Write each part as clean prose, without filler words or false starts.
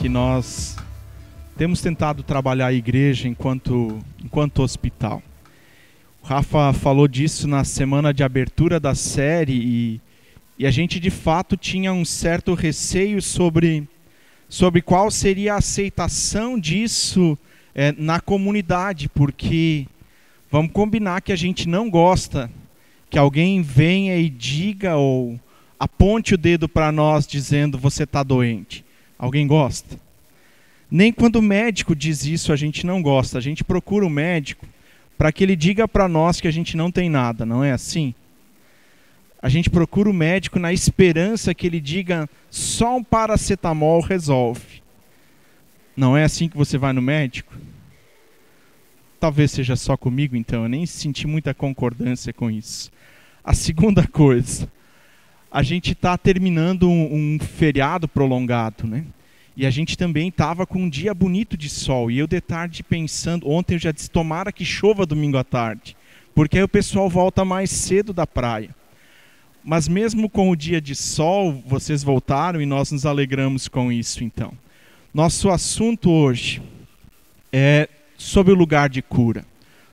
que nós temos tentado trabalhar a igreja enquanto hospital. O Rafa falou disso na semana de abertura da série e a gente de fato tinha um certo receio sobre qual seria a aceitação disso na comunidade, porque vamos combinar que a gente não gosta que alguém venha e diga ou aponte o dedo para nós dizendo você está doente. Alguém gosta? Nem quando o médico diz isso a gente não gosta. A gente procura o médico para que ele diga para nós que a gente não tem nada, não é assim? A gente procura o médico na esperança que ele diga só um paracetamol resolve. Não é assim que você vai no médico? Talvez seja só comigo, então. Eu nem senti muita concordância com isso. A segunda coisa, a gente está terminando um feriado prolongado, né? E a gente também estava com um dia bonito de sol. E eu de tarde pensando, ontem eu já disse, tomara que chova domingo à tarde. Porque aí o pessoal volta mais cedo da praia. Mas mesmo com o dia de sol, vocês voltaram e nós nos alegramos com isso então. Nosso assunto hoje é sobre o lugar de cura.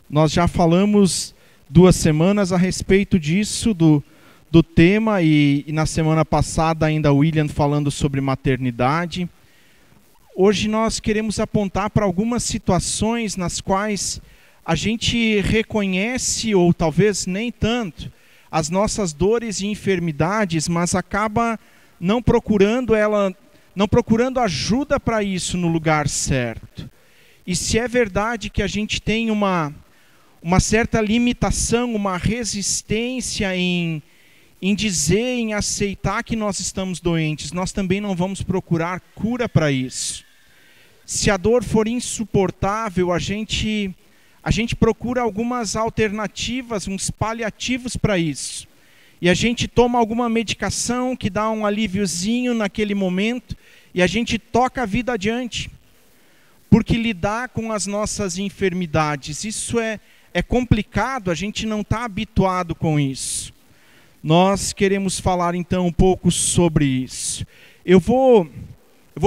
Nós já falamos 2 semanas a respeito disso, do tema, e na semana passada ainda o William falando sobre maternidade. Hoje nós queremos apontar para algumas situações nas quais a gente reconhece, ou talvez nem tanto, as nossas dores e enfermidades, mas acaba não procurando ajuda para isso no lugar certo. E se é verdade que a gente tem uma certa limitação, uma resistência em dizer, em aceitar que nós estamos doentes, nós também não vamos procurar cura para isso. Se a dor for insuportável, a gente procura algumas alternativas, uns paliativos para isso. E a gente toma alguma medicação que dá um alíviozinho naquele momento e a gente toca a vida adiante. Porque lidar com as nossas enfermidades, isso é complicado, a gente não está habituado com isso. Nós queremos falar então um pouco sobre isso. Eu vou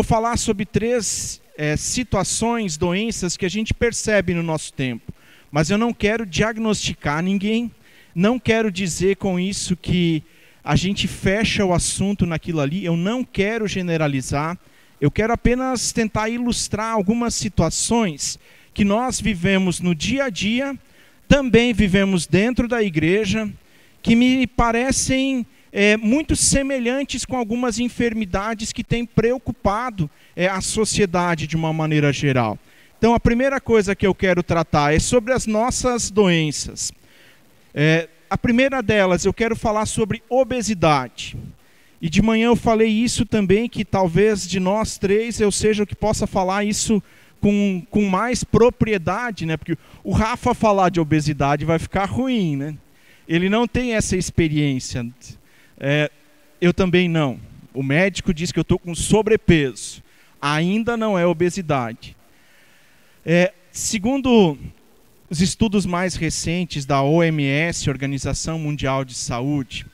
falar sobre 3 situações, doenças que a gente percebe no nosso tempo. Mas eu não quero diagnosticar ninguém, não quero dizer com isso que a gente fecha o assunto naquilo ali, eu não quero generalizar, eu quero apenas tentar ilustrar algumas situações que nós vivemos no dia a dia, também vivemos dentro da igreja, que me parecem muito semelhantes com algumas enfermidades que têm preocupado a sociedade de uma maneira geral. Então, a primeira coisa que eu quero tratar é sobre as nossas doenças. A primeira delas, eu quero falar sobre obesidade. E de manhã eu falei isso também, que talvez de nós 3 eu seja o que possa falar isso com mais propriedade, né? Porque o Rafa falar de obesidade vai ficar ruim, né? Ele não tem essa experiência. Eu também não. O médico diz que eu estou com sobrepeso. Ainda não é obesidade. Segundo os estudos mais recentes da OMS, Organização Mundial de Saúde,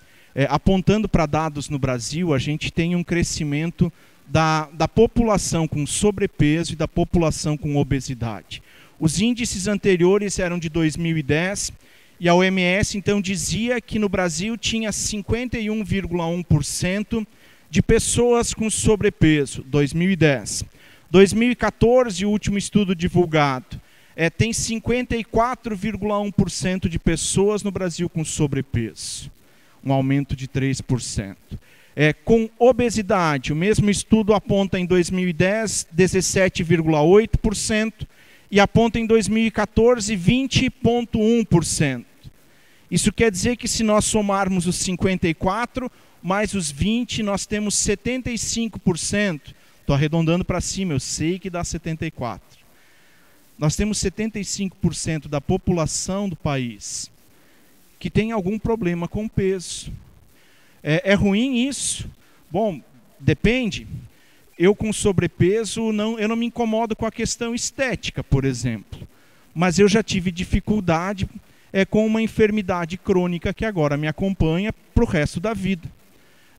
apontando para dados no Brasil, a gente tem um crescimento da população com sobrepeso e da população com obesidade. Os índices anteriores eram de 2010 e a OMS então dizia que no Brasil tinha 51,1% de pessoas com sobrepeso, 2010. 2014, o último estudo divulgado, tem 54,1% de pessoas no Brasil com sobrepeso, um aumento de 3%. Com obesidade, o mesmo estudo aponta em 2010 17,8% e aponta em 2014 20,1%. Isso quer dizer que se nós somarmos os 54 mais os 20, nós temos 75%. Estou arredondando para cima, eu sei que dá 74%. Nós temos 75% da população do país que tem algum problema com peso. É ruim isso? Bom, depende. Eu com sobrepeso, eu não me incomodo com a questão estética, por exemplo. Mas eu já tive dificuldade com uma enfermidade crônica que agora me acompanha para o resto da vida.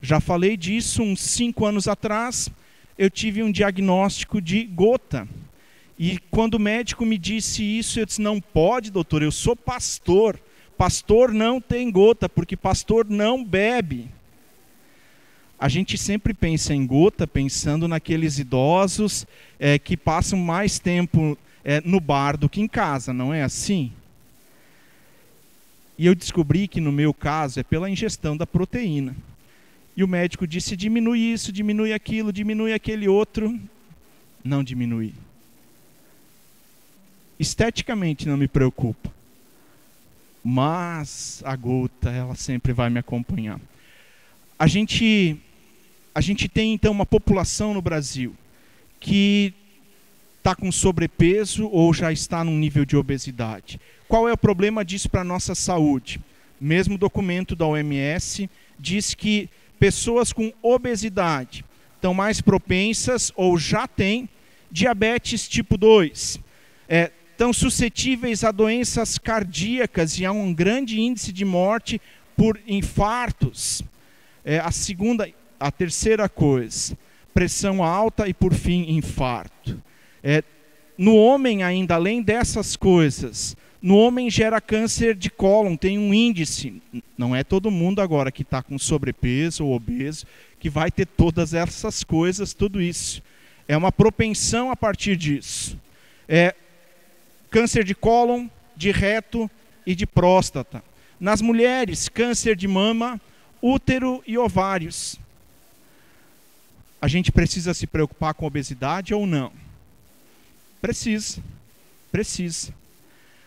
Já falei disso uns 5 anos atrás. eu tive um diagnóstico de gota. E quando o médico me disse isso, eu disse, não pode, doutor, eu sou pastor. Pastor não tem gota, porque pastor não bebe. A gente sempre pensa em gota, pensando naqueles idosos que passam mais tempo no bar do que em casa, não é assim? E eu descobri que no meu caso é pela ingestão da proteína. E o médico disse, diminui isso, diminui aquilo, diminui aquele outro. Não diminui. Esteticamente não me preocupa. Mas a gota, ela sempre vai me acompanhar. A gente tem então uma população no Brasil que está com sobrepeso ou já está num nível de obesidade. Qual é o problema disso para a nossa saúde? Mesmo documento da OMS diz que pessoas com obesidade estão mais propensas ou já têm diabetes tipo 2. Estão suscetíveis a doenças cardíacas e a um grande índice de morte por infartos. A terceira coisa, pressão alta e, por fim, infarto. No homem ainda, além dessas coisas, no homem gera câncer de cólon, tem um índice. Não é todo mundo agora que está com sobrepeso ou obeso que vai ter todas essas coisas, tudo isso. É uma propensão a partir disso. Câncer de cólon, de reto e de próstata. Nas mulheres, câncer de mama, útero e ovários. A gente precisa se preocupar com obesidade ou não? Precisa.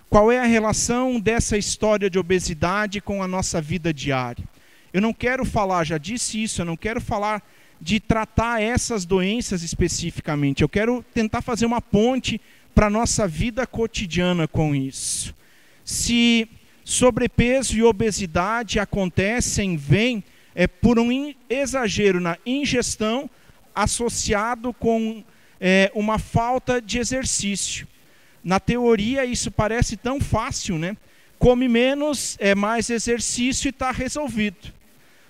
Qual é a relação dessa história de obesidade com a nossa vida diária? Eu não quero falar, já disse isso, eu não quero falar de tratar essas doenças especificamente. Eu quero tentar fazer uma ponte para a nossa vida cotidiana com isso. Se sobrepeso e obesidade vêm por um exagero na ingestão associado com uma falta de exercício. Na teoria isso parece tão fácil, né? Come menos, mais exercício e está resolvido.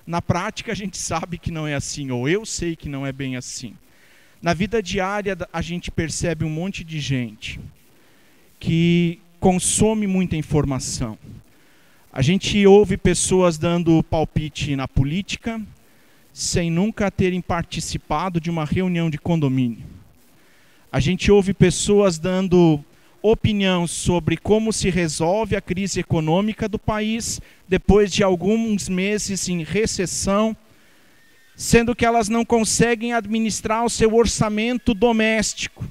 Na prática a gente sabe que não é assim, ou eu sei que não é bem assim. Na vida diária a gente percebe um monte de gente que consome muita informação. A gente ouve pessoas dando palpite na política sem nunca terem participado de uma reunião de condomínio. A gente ouve pessoas dando opinião sobre como se resolve a crise econômica do país depois de alguns meses em recessão, sendo que elas não conseguem administrar o seu orçamento doméstico.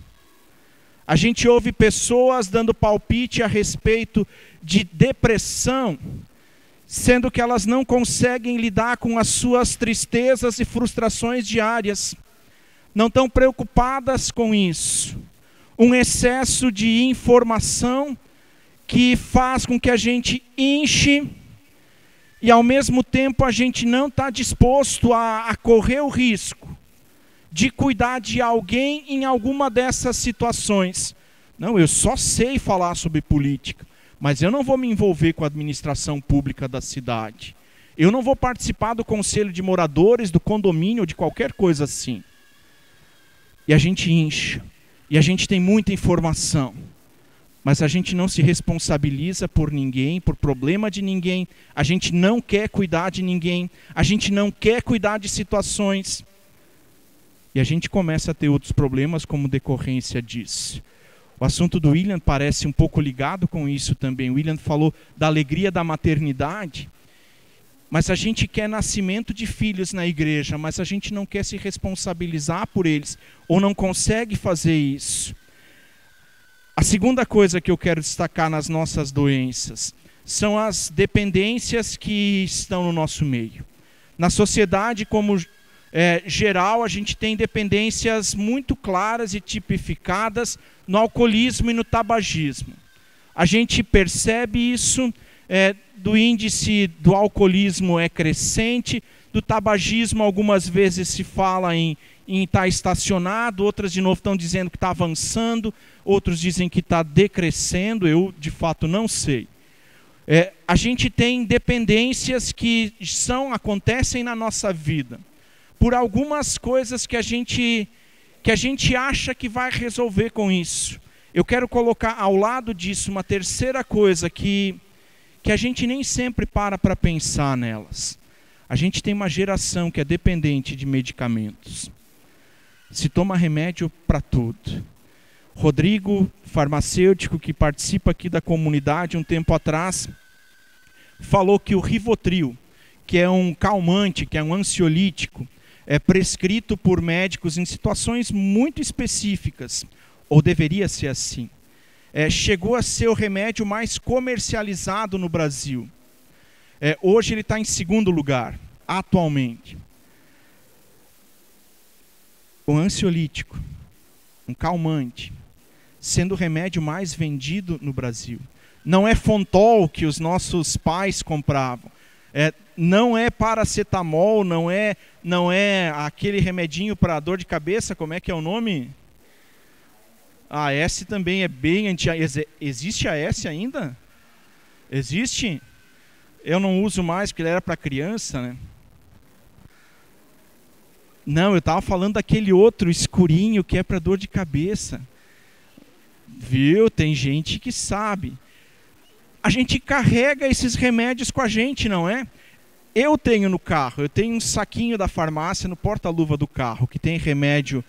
A gente ouve pessoas dando palpite a respeito de depressão, sendo que elas não conseguem lidar com as suas tristezas e frustrações diárias. Não estão preocupadas com isso. Um excesso de informação que faz com que a gente enche e ao mesmo tempo a gente não está disposto a correr o risco de cuidar de alguém em alguma dessas situações. Não, eu só sei falar sobre política, mas eu não vou me envolver com a administração pública da cidade. Eu não vou participar do conselho de moradores, do condomínio, ou de qualquer coisa assim. E a gente incha, e a gente tem muita informação. Mas a gente não se responsabiliza por ninguém, por problema de ninguém. A gente não quer cuidar de ninguém. A gente não quer cuidar de situações. E a gente começa a ter outros problemas como decorrência disso. O assunto do William parece um pouco ligado com isso também. O William falou da alegria da maternidade. Mas a gente quer nascimento de filhos na igreja, mas a gente não quer se responsabilizar por eles. Ou não consegue fazer isso. A segunda coisa que eu quero destacar nas nossas doenças são as dependências que estão no nosso meio. Na sociedade, como geral, a gente tem dependências muito claras e tipificadas no alcoolismo e no tabagismo. A gente percebe isso, do índice do alcoolismo é crescente, do tabagismo algumas vezes se fala em estar estacionado, outras de novo estão dizendo que está avançando, outros dizem que está decrescendo, eu de fato não sei. A gente tem dependências que acontecem na nossa vida, por algumas coisas que a gente que a gente acha que vai resolver com isso. Eu quero colocar ao lado disso uma terceira coisa que a gente nem sempre para pensar nelas. A gente tem uma geração que é dependente de medicamentos. Se toma remédio para tudo. Rodrigo, farmacêutico que participa aqui da comunidade um tempo atrás, falou que o Rivotril, que é um calmante, que é um ansiolítico, é prescrito por médicos em situações muito específicas, ou deveria ser assim. Chegou a ser o remédio mais comercializado no Brasil. Hoje ele está em segundo lugar, atualmente. O ansiolítico, um calmante, sendo o remédio mais vendido no Brasil. Não é Fontol que os nossos pais compravam. Não é paracetamol, não é aquele remedinho para dor de cabeça, como é que é o nome? A S também é bem antiga. Existe a S ainda? Existe? Eu não uso mais porque ele era para criança, né? Não, eu estava falando daquele outro escurinho que é para dor de cabeça. Viu? Tem gente que sabe. A gente carrega esses remédios com a gente, não é? Eu tenho no carro, eu tenho um saquinho da farmácia no porta-luva do carro, que tem remédio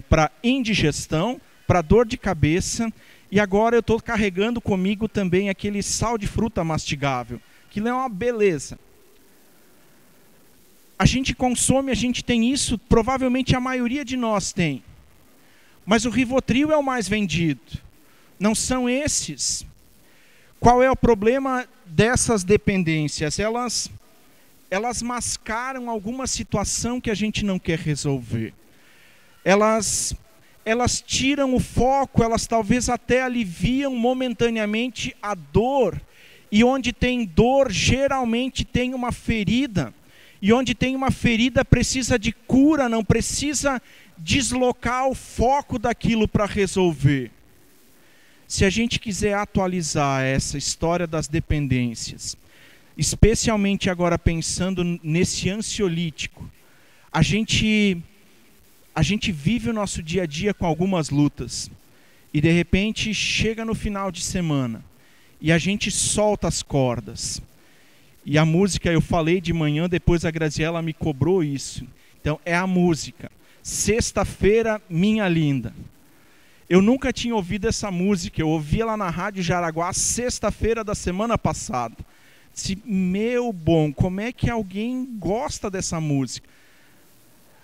para indigestão, para dor de cabeça, e agora eu estou carregando comigo também aquele sal de fruta mastigável, que é uma beleza. A gente consome, a gente tem isso, provavelmente a maioria de nós tem. Mas o Rivotril é o mais vendido. Não são esses. Qual é o problema dessas dependências? Elas mascaram alguma situação que a gente não quer resolver. Elas tiram o foco, elas talvez até aliviam momentaneamente a dor. E onde tem dor, geralmente tem uma ferida. E onde tem uma ferida precisa de cura, não precisa deslocar o foco daquilo para resolver. Se a gente quiser atualizar essa história das dependências, especialmente agora pensando nesse ansiolítico, a gente vive o nosso dia a dia com algumas lutas. E de repente chega no final de semana e a gente solta as cordas. E a música, eu falei de manhã, depois a Graziela me cobrou isso. Então é a música. Sexta-feira, minha linda. Eu nunca tinha ouvido essa música, eu ouvi ela na Rádio Jaraguá, sexta-feira da semana passada. Disse, meu bom, como é que alguém gosta dessa música?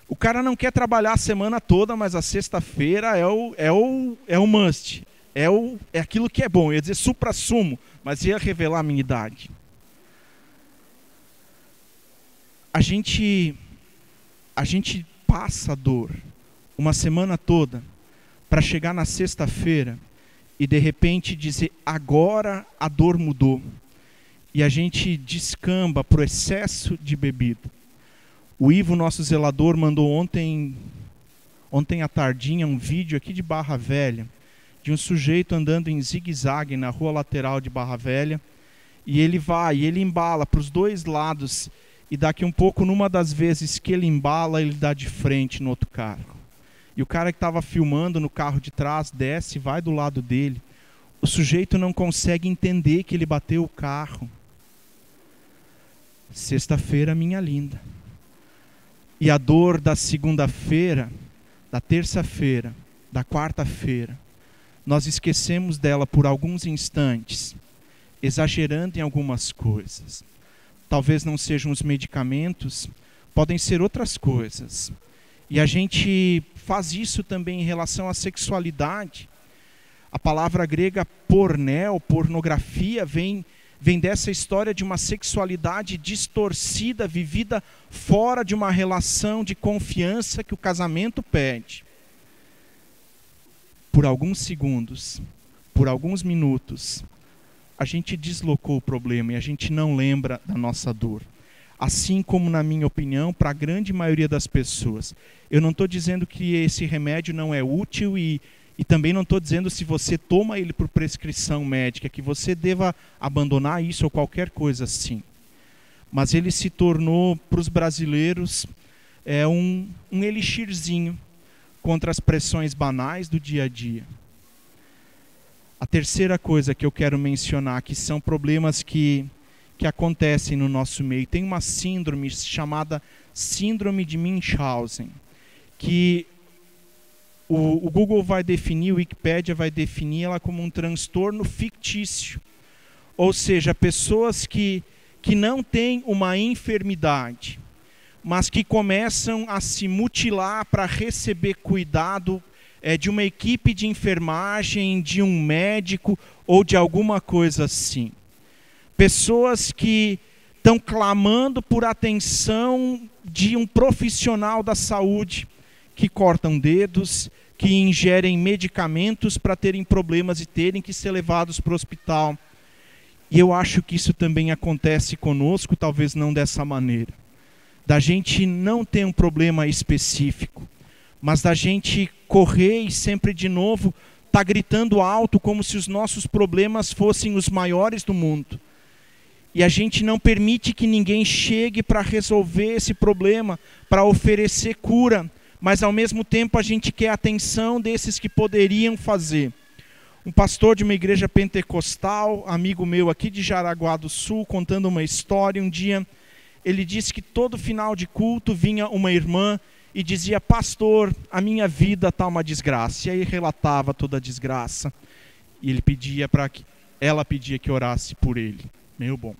O cara não quer trabalhar a semana toda, mas a sexta-feira é o must. É aquilo que é bom, eu ia dizer supra-sumo, mas ia revelar a minha idade. A gente passa a dor uma semana toda para chegar na sexta-feira e de repente dizer, agora a dor mudou. E a gente descamba para o excesso de bebida. O Ivo, nosso zelador, mandou ontem à tardinha um vídeo aqui de Barra Velha, de um sujeito andando em zigue-zague na rua lateral de Barra Velha, e ele embala para os dois lados, e daqui um pouco, numa das vezes que ele embala, ele dá de frente no outro carro. E o cara que estava filmando no carro de trás desce, vai do lado dele. O sujeito não consegue entender que ele bateu o carro. Sexta-feira, minha linda. E a dor da segunda-feira, da terça-feira, da quarta-feira, nós esquecemos dela por alguns instantes, exagerando em algumas coisas. Talvez não sejam os medicamentos, podem ser outras coisas. E a gente faz isso também em relação à sexualidade. A palavra grega porneo, pornografia, vem dessa história de uma sexualidade distorcida, vivida fora de uma relação de confiança que o casamento pede. Por alguns segundos, por alguns minutos, a gente deslocou o problema e a gente não lembra da nossa dor. Assim como, na minha opinião, para a grande maioria das pessoas. Eu não estou dizendo que esse remédio não é útil e também não estou dizendo se você toma ele por prescrição médica, que você deva abandonar isso ou qualquer coisa assim. Mas ele se tornou, para os brasileiros, um elixirzinho, contra as pressões banais do dia a dia. A terceira coisa que eu quero mencionar, que são problemas que acontecem no nosso meio. Tem uma síndrome chamada Síndrome de Munchausen, que o Google vai definir, o Wikipedia vai definir ela como um transtorno fictício. Ou seja, pessoas que não têm uma enfermidade, mas que começam a se mutilar para receber cuidado de uma equipe de enfermagem, de um médico ou de alguma coisa assim. Pessoas que estão clamando por atenção de um profissional da saúde, que cortam dedos, que ingerem medicamentos para terem problemas e terem que ser levados para o hospital. E eu acho que isso também acontece conosco, talvez não dessa maneira. Da gente não ter um problema específico, mas da gente correr e sempre de novo tá gritando alto como se os nossos problemas fossem os maiores do mundo. E a gente não permite que ninguém chegue para resolver esse problema, para oferecer cura, mas ao mesmo tempo a gente quer a atenção desses que poderiam fazer. Um pastor de uma igreja pentecostal, amigo meu aqui de Jaraguá do Sul, contando uma história, um dia ele disse que todo final de culto vinha uma irmã e dizia: pastor, a minha vida está uma desgraça. E aí relatava toda a desgraça. E ela pedia que orasse por ele. Meu bom.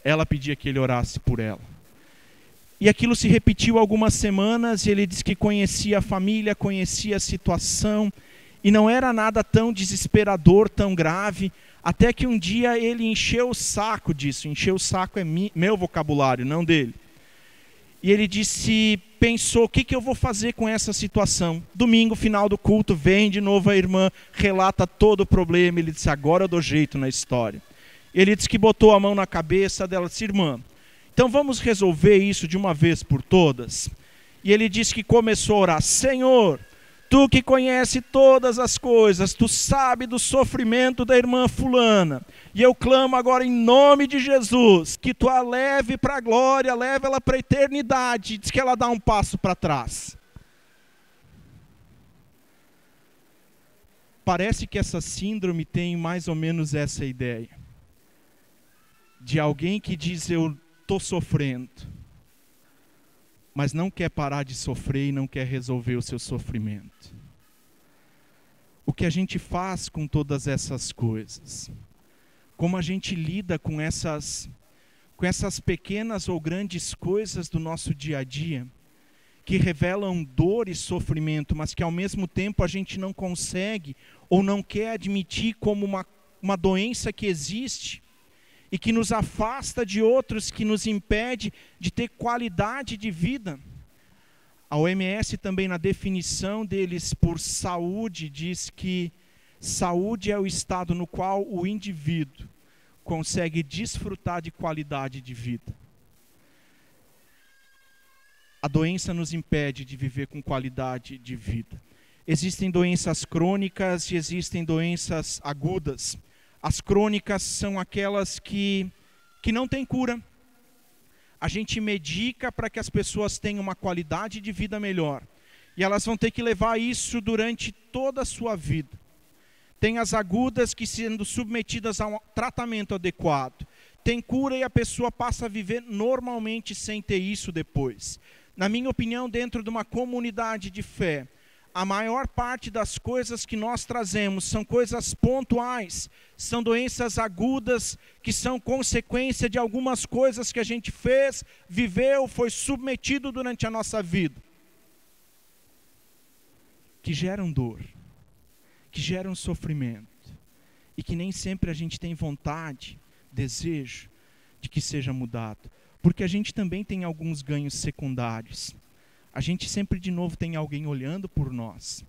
Ela pedia que ele orasse por ela. E aquilo se repetiu algumas semanas, e ele disse que conhecia a família, conhecia a situação, e não era nada tão desesperador, tão grave, até que um dia ele encheu o saco disso. Encheu o saco é meu vocabulário, não dele. E ele pensou, o que eu vou fazer com essa situação? Domingo, final do culto, vem de novo a irmã, relata todo o problema. Ele disse: agora eu dou jeito na história. Ele disse que botou a mão na cabeça dela e disse: irmã, então vamos resolver isso de uma vez por todas. E ele disse que começou a orar: Senhor, tu que conhece todas as coisas, tu sabe do sofrimento da irmã fulana. E eu clamo agora em nome de Jesus, que tu a leve para a glória, leve ela para a eternidade. Diz que ela dá um passo para trás. Parece que essa síndrome tem mais ou menos essa ideia. De alguém que diz: eu estou sofrendo, mas não quer parar de sofrer e não quer resolver o seu sofrimento. O que a gente faz com todas essas coisas? Como a gente lida com essas pequenas ou grandes coisas do nosso dia a dia, que revelam dor e sofrimento, mas que ao mesmo tempo a gente não consegue ou não quer admitir como uma doença que existe, e que nos afasta de outros, que nos impede de ter qualidade de vida. A OMS também, na definição deles por saúde, diz que saúde é o estado no qual o indivíduo consegue desfrutar de qualidade de vida. A doença nos impede de viver com qualidade de vida. Existem doenças crônicas e existem doenças agudas. As crônicas são aquelas que não têm cura. A gente medica para que as pessoas tenham uma qualidade de vida melhor. E elas vão ter que levar isso durante toda a sua vida. Tem as agudas que, sendo submetidas a um tratamento adequado, tem cura e a pessoa passa a viver normalmente sem ter isso depois. Na minha opinião, dentro de uma comunidade de fé, a maior parte das coisas que nós trazemos são coisas pontuais, são doenças agudas que são consequência de algumas coisas que a gente fez, viveu, foi submetido durante a nossa vida, que geram dor, que geram sofrimento, e que nem sempre a gente tem vontade, desejo de que seja mudado, porque a gente também tem alguns ganhos secundários. A gente sempre de novo tem alguém olhando por nós.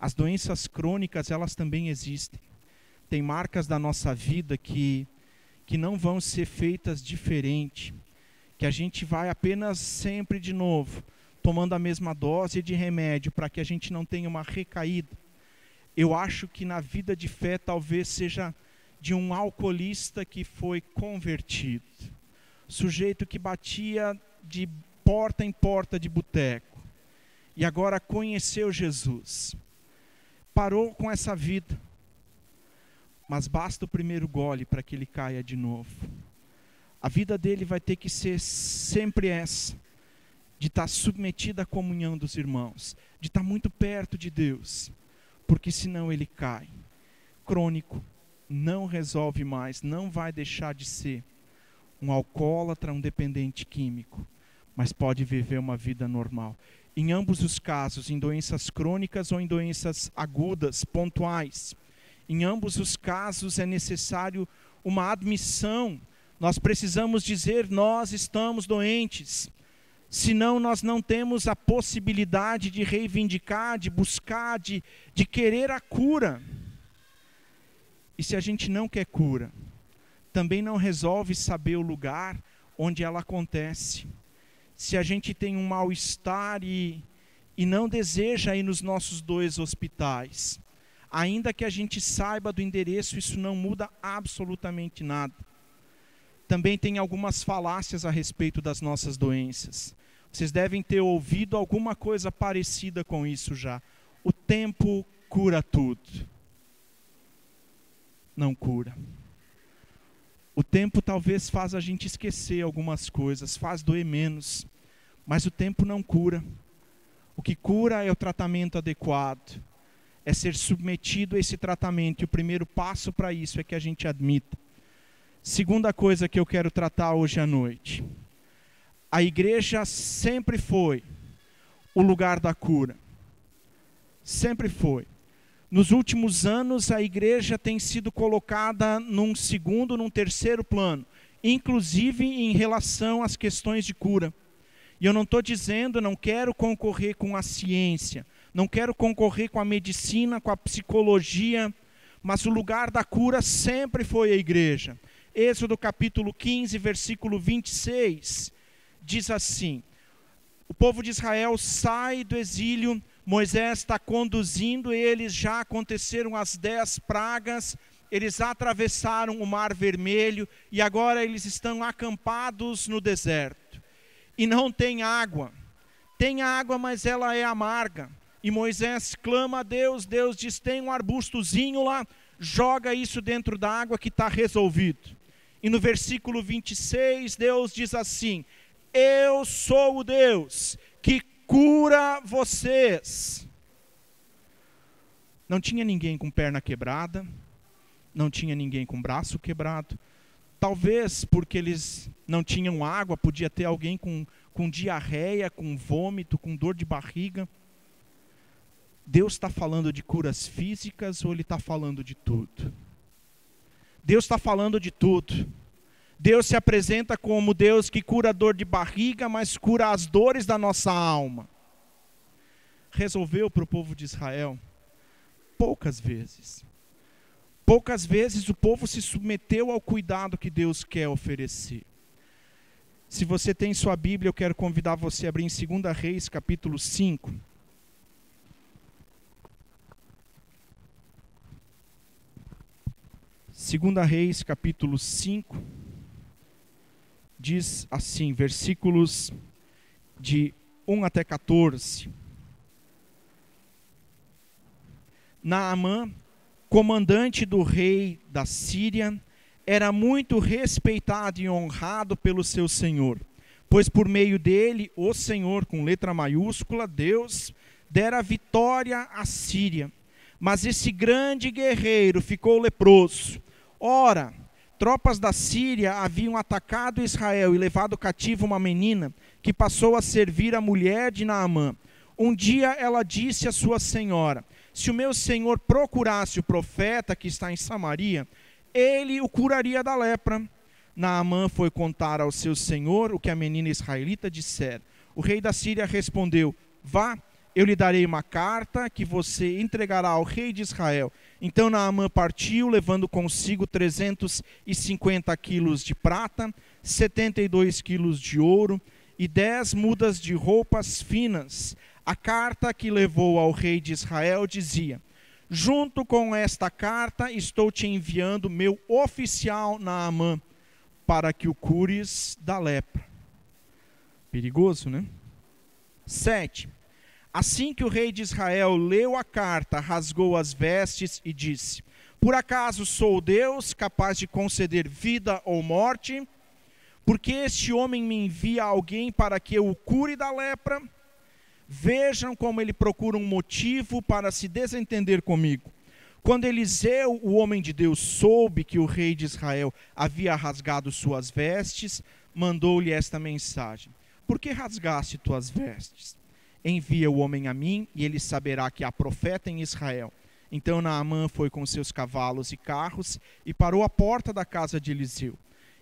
As doenças crônicas, elas também existem. Tem marcas da nossa vida que não vão ser feitas diferente. Que a gente vai apenas sempre de novo, tomando a mesma dose de remédio para que a gente não tenha uma recaída. Eu acho que na vida de fé talvez seja de um alcoolista que foi convertido. Sujeito que batia de porta em porta de boteco. e agora conheceu Jesus. Parou com essa vida, mas basta o primeiro gole para que ele caia de novo. A vida dele vai ter que ser sempre essa, de estar submetida à comunhão dos irmãos, de estar muito perto de Deus, porque senão ele cai. Crônico, não resolve mais, não vai deixar de ser um alcoólatra, um dependente químico, mas pode viver uma vida normal. Em ambos os casos, em doenças crônicas ou em doenças agudas, pontuais, em ambos os casos é necessário uma admissão. Nós precisamos dizer: nós estamos doentes. Senão nós não temos a possibilidade de reivindicar, de buscar, de querer a cura. E se a gente não quer cura, também não resolve saber o lugar onde ela acontece. Se a gente tem um mal-estar e não deseja ir nos nossos 2 hospitais, ainda que a gente saiba do endereço, isso não muda absolutamente nada. Também tem algumas falácias a respeito das nossas doenças. Vocês devem ter ouvido alguma coisa parecida com isso já. O tempo cura tudo. Não cura. O tempo talvez faz a gente esquecer algumas coisas, faz doer menos, mas o tempo não cura. O que cura é o tratamento adequado, é ser submetido a esse tratamento, e o primeiro passo para isso é que a gente admita. Segunda coisa que eu quero tratar hoje à noite. A igreja sempre foi o lugar da cura. Sempre foi. Nos últimos anos, a igreja tem sido colocada num segundo, num terceiro plano, inclusive em relação às questões de cura. E eu não estou dizendo, não quero concorrer com a ciência, não quero concorrer com a medicina, com a psicologia, mas o lugar da cura sempre foi a igreja. Êxodo capítulo 15, versículo 26, diz assim: o povo de Israel sai do exílio, Moisés está conduzindo eles, já aconteceram as 10 pragas, eles atravessaram o Mar Vermelho e agora eles estão acampados no deserto. E não tem água. Tem água, mas ela é amarga. E Moisés clama a Deus, Deus diz: tem um arbustozinho lá, joga isso dentro da água que está resolvido. E no versículo 26, Deus diz assim: eu sou o Deus que cura vocês. Não tinha ninguém com perna quebrada, não tinha ninguém com braço quebrado. Talvez porque eles não tinham água, podia ter alguém com diarreia, com vômito, com dor de barriga. Deus está falando de curas físicas ou Ele está falando de tudo? Deus está falando de tudo. Deus se apresenta como Deus que cura a dor de barriga, mas cura as dores da nossa alma. Resolveu para o povo de Israel? Poucas vezes. Poucas vezes o povo se submeteu ao cuidado que Deus quer oferecer. Se você tem sua Bíblia, eu quero convidar você a abrir em 2 Reis, capítulo 5. Segunda Reis, capítulo 5, diz assim, versículos de 1 até 14. Naamã, comandante do rei da Síria, era muito respeitado e honrado pelo seu senhor, pois por meio dele, o Senhor, com letra maiúscula, Deus, dera vitória à Síria. Mas esse grande guerreiro ficou leproso. Ora, tropas da Síria haviam atacado Israel e levado cativo uma menina que passou a servir a mulher de Naamã. Um dia ela disse à sua senhora: se o meu senhor procurasse o profeta que está em Samaria, ele o curaria da lepra. Naamã foi contar ao seu senhor o que a menina israelita dissera. O rei da Síria respondeu: vá, eu lhe darei uma carta que você entregará ao rei de Israel. Então Naamã partiu, levando consigo 350 quilos de prata, 72 quilos de ouro e 10 mudas de roupas finas. A carta que levou ao rei de Israel dizia: junto com esta carta estou te enviando meu oficial Naamã, para que o cures da lepra. Perigoso, né? 7. Assim que o rei de Israel leu a carta, rasgou as vestes e disse: por acaso sou Deus capaz de conceder vida ou morte? Porque este homem me envia alguém para que eu o cure da lepra? Vejam como ele procura um motivo para se desentender comigo. Quando Eliseu, o homem de Deus, soube que o rei de Israel havia rasgado suas vestes, mandou-lhe esta mensagem: por que rasgaste tuas vestes? Envia o homem a mim, e ele saberá que há profeta em Israel. Então Naamã foi com seus cavalos e carros e parou à porta da casa de Eliseu.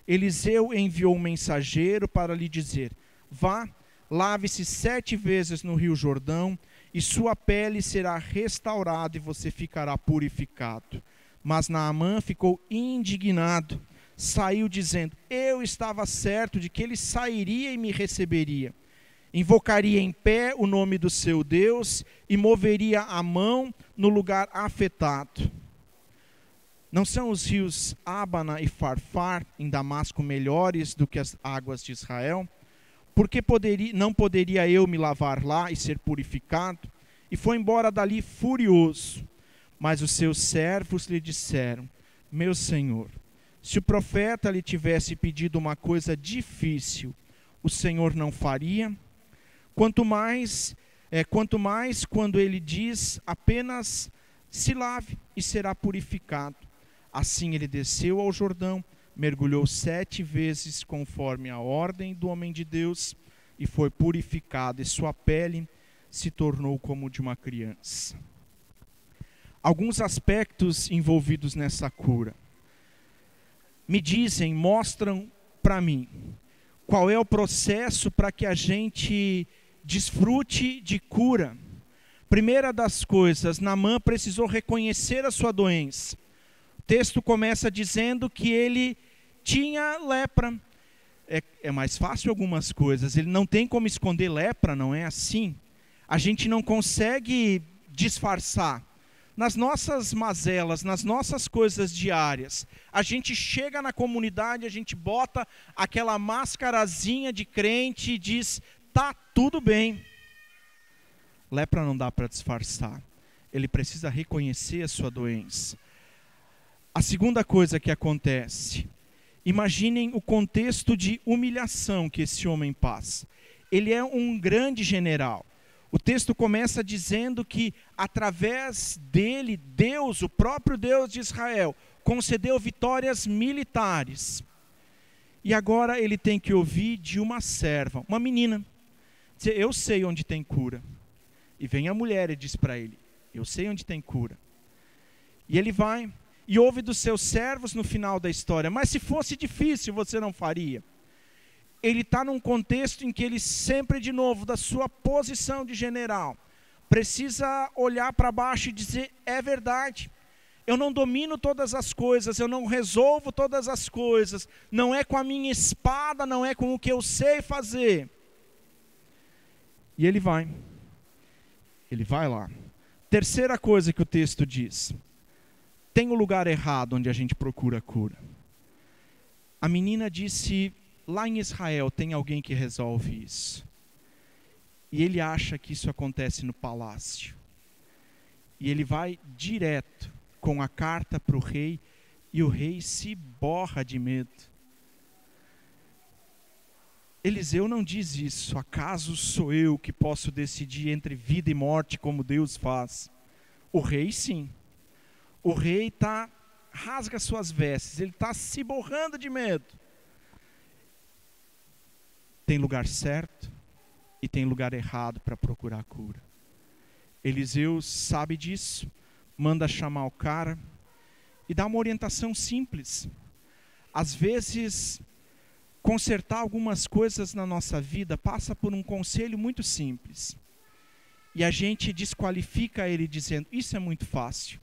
Eliseu enviou um mensageiro para lhe dizer: vá, lave-se 7 vezes no rio Jordão, e sua pele será restaurada e você ficará purificado. Mas Naamã ficou indignado, saiu dizendo: eu estava certo de que ele sairia e me receberia. Invocaria em pé o nome do seu Deus e moveria a mão no lugar afetado. Não são os rios Abana e Farfar em Damasco melhores do que as águas de Israel? Porque não poderia eu me lavar lá e ser purificado? E foi embora dali furioso. Mas os seus servos lhe disseram: meu senhor, se o profeta lhe tivesse pedido uma coisa difícil, o Senhor não faria? Quanto mais quando ele diz apenas se lave e será purificado. Assim ele desceu ao Jordão, mergulhou 7 vezes conforme a ordem do homem de Deus e foi purificado, e sua pele se tornou como de uma criança. Alguns aspectos envolvidos nessa cura mostram para mim qual é o processo para que a gente desfrute de cura. Primeira das coisas, Naamã precisou reconhecer a sua doença. O texto começa dizendo que ele tinha lepra. É mais fácil algumas coisas, ele não tem como esconder lepra, não é assim? A gente não consegue disfarçar. Nas nossas mazelas, nas nossas coisas diárias, a gente chega na comunidade, a gente bota aquela mascarazinha de crente e diz: tá tudo bem. Lepra não dá para disfarçar. Ele precisa reconhecer a sua doença. A segunda coisa que acontece, imaginem o contexto de humilhação que esse homem passa. Ele é um grande general. O texto começa dizendo que através dele, Deus, o próprio Deus de Israel, concedeu vitórias militares. E agora ele tem que ouvir de uma serva, uma menina, dizer: eu sei onde tem cura. E vem a mulher e diz para ele: eu sei onde tem cura. E ele vai e ouve dos seus servos no final da história: mas se fosse difícil, você não faria? Ele está num contexto em que ele sempre, de novo, da sua posição de general, precisa olhar para baixo e dizer: é verdade, eu não domino todas as coisas, eu não resolvo todas as coisas, não é com a minha espada, não é com o que eu sei fazer. E ele vai lá. Terceira coisa que o texto diz: tem um lugar errado onde a gente procura cura. A menina disse: lá em Israel tem alguém que resolve isso. E ele acha que isso acontece no palácio. E ele vai direto com a carta para o rei, e o rei se borra de medo. Eliseu não diz isso: acaso sou eu que posso decidir entre vida e morte como Deus faz? O rei sim. O rei rasga suas vestes, ele está se borrando de medo. Tem lugar certo e tem lugar errado para procurar a cura. Eliseu sabe disso, manda chamar o cara e dá uma orientação simples. Às vezes, consertar algumas coisas na nossa vida passa por um conselho muito simples. E a gente desqualifica ele dizendo: isso é muito fácil.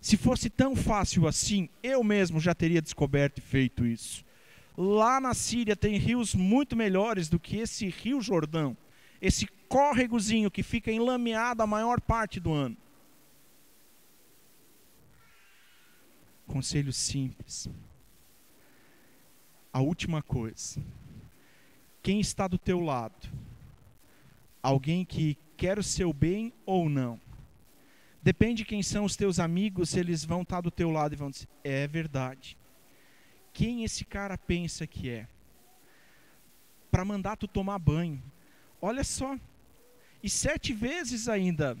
Se fosse tão fácil assim, eu mesmo já teria descoberto e feito isso. Lá na Síria tem rios muito melhores do que esse rio Jordão. Esse córregozinho que fica enlameado a maior parte do ano. Conselho simples. A última coisa: quem está do teu lado? Alguém que quer o seu bem ou não. Depende de quem são os teus amigos, eles vão estar do teu lado e vão dizer, é verdade. Quem esse cara pensa que é? Para mandar tu tomar banho. Olha só. E 7 vezes ainda.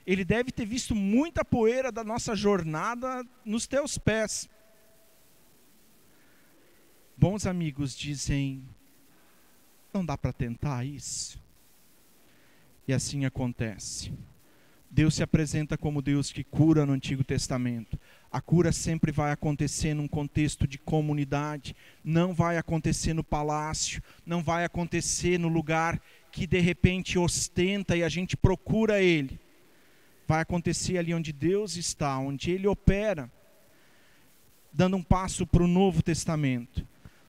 Ele deve ter visto muita poeira da nossa jornada nos teus pés. Bons amigos dizem, não dá para tentar isso. E assim acontece. Deus se apresenta como Deus que cura no Antigo Testamento. A cura sempre vai acontecer num contexto de comunidade, não vai acontecer no palácio, não vai acontecer no lugar que de repente ostenta e a gente procura Ele. Vai acontecer ali onde Deus está, onde Ele opera, dando um passo para o Novo Testamento.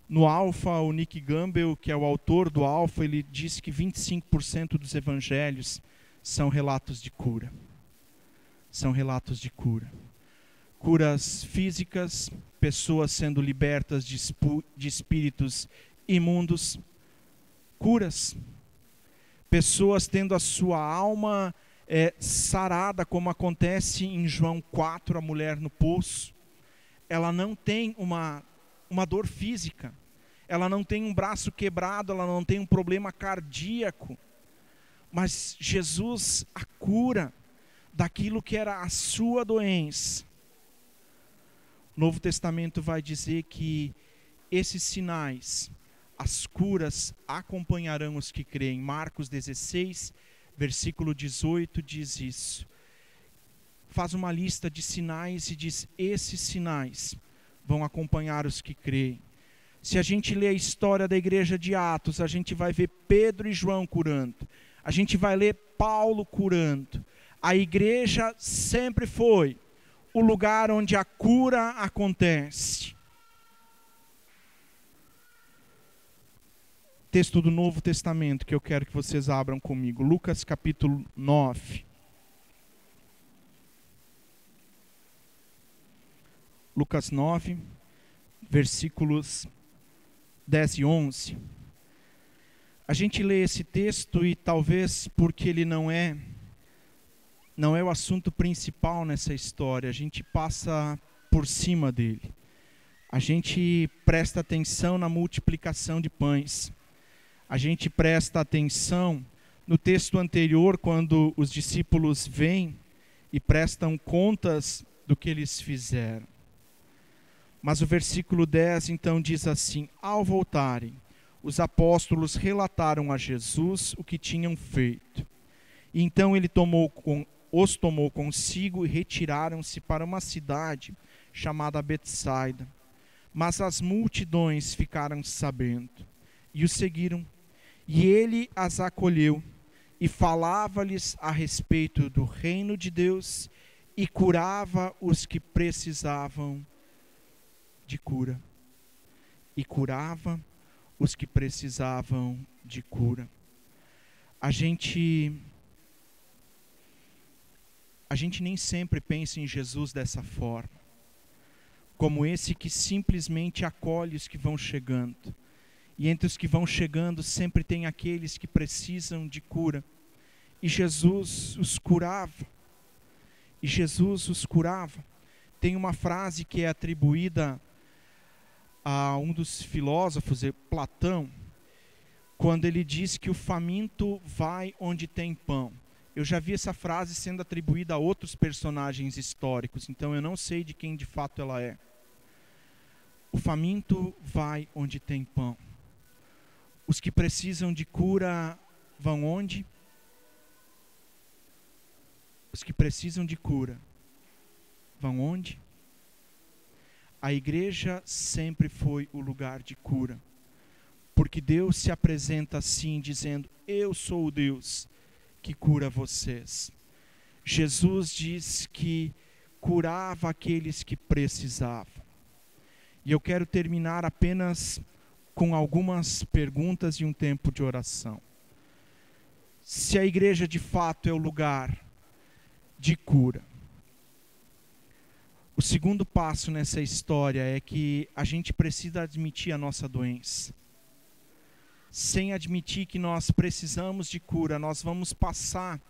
No Alfa, o Nick Gamble, que é o autor do Alfa, ele diz que 25% dos evangelhos são relatos de cura. São relatos de cura. Curas físicas, pessoas sendo libertas de espíritos imundos. Curas. Pessoas tendo a sua alma sarada, como acontece em João 4, a mulher no poço. Ela não tem uma dor física. Ela não tem um braço quebrado, ela não tem um problema cardíaco. Mas Jesus a cura daquilo que era a sua doença. O Novo Testamento vai dizer que esses sinais, as curas, acompanharão os que creem. Marcos 16, versículo 18 diz isso. Faz uma lista de sinais e diz, esses sinais vão acompanhar os que creem. Se a gente ler a história da igreja de Atos, a gente vai ver Pedro e João curando. A gente vai ler Paulo curando. A igreja sempre foi o lugar onde a cura acontece. Texto do Novo Testamento que eu quero que vocês abram comigo. Lucas capítulo 9. Lucas 9, versículos 10 e 11. A gente lê esse texto e talvez porque ele não é o assunto principal nessa história, a gente passa por cima dele. A gente presta atenção na multiplicação de pães. A gente presta atenção no texto anterior, quando os discípulos vêm e prestam contas do que eles fizeram. Mas o versículo 10 então diz assim, ao voltarem, os apóstolos relataram a Jesus o que tinham feito. E então ele os tomou consigo e retiraram-se para uma cidade chamada Betsaida. Mas as multidões ficaram sabendo e o seguiram. E ele as acolheu e falava-lhes a respeito do reino de Deus e curava os que precisavam de cura. E curava os que precisavam de cura. A gente nem sempre pensa em Jesus dessa forma. Como esse que simplesmente acolhe os que vão chegando. E entre os que vão chegando sempre tem aqueles que precisam de cura. E Jesus os curava. E Jesus os curava. Tem uma frase que é atribuída a um dos filósofos, Platão, quando ele diz que o faminto vai onde tem pão. Eu já vi essa frase sendo atribuída a outros personagens históricos, então eu não sei de quem de fato ela é. O faminto vai onde tem pão. Os que precisam de cura vão onde? Os que precisam de cura vão onde? A igreja sempre foi o lugar de cura. Porque Deus se apresenta assim, dizendo, eu sou o Deus que cura vocês. Jesus diz que curava aqueles que precisavam. E eu quero terminar apenas com algumas perguntas e um tempo de oração. Se a igreja de fato é o lugar de cura, o segundo passo nessa história é que a gente precisa admitir a nossa doença. Sem admitir que nós precisamos de cura, nós vamos passar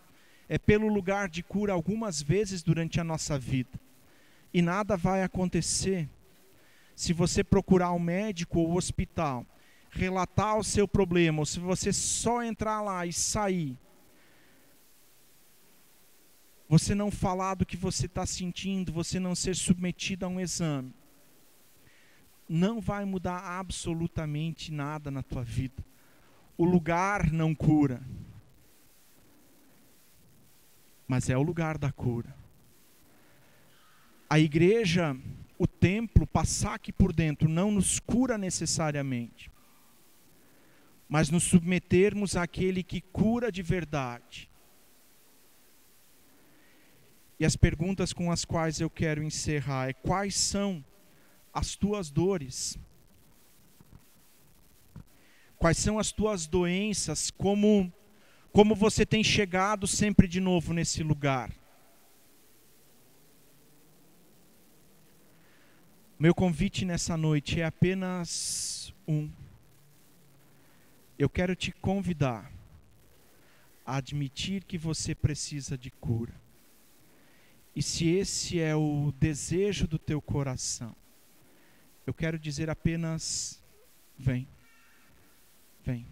é pelo lugar de cura algumas vezes durante a nossa vida. E nada vai acontecer se você procurar um médico ou hospital, relatar o seu problema, ou se você só entrar lá e sair, você não falar do que você está sentindo, você não ser submetido a um exame, não vai mudar absolutamente nada na tua vida. O lugar não cura, mas é o lugar da cura. A igreja, o templo, passar aqui por dentro, não nos cura necessariamente, mas nos submetermos àquele que cura de verdade. E as perguntas com as quais eu quero encerrar é: quais são as tuas dores? Quais são as tuas doenças? Como você tem chegado sempre de novo nesse lugar? Meu convite nessa noite é apenas um. Eu quero te convidar a admitir que você precisa de cura. E se esse é o desejo do teu coração, eu quero dizer apenas: vem, vem.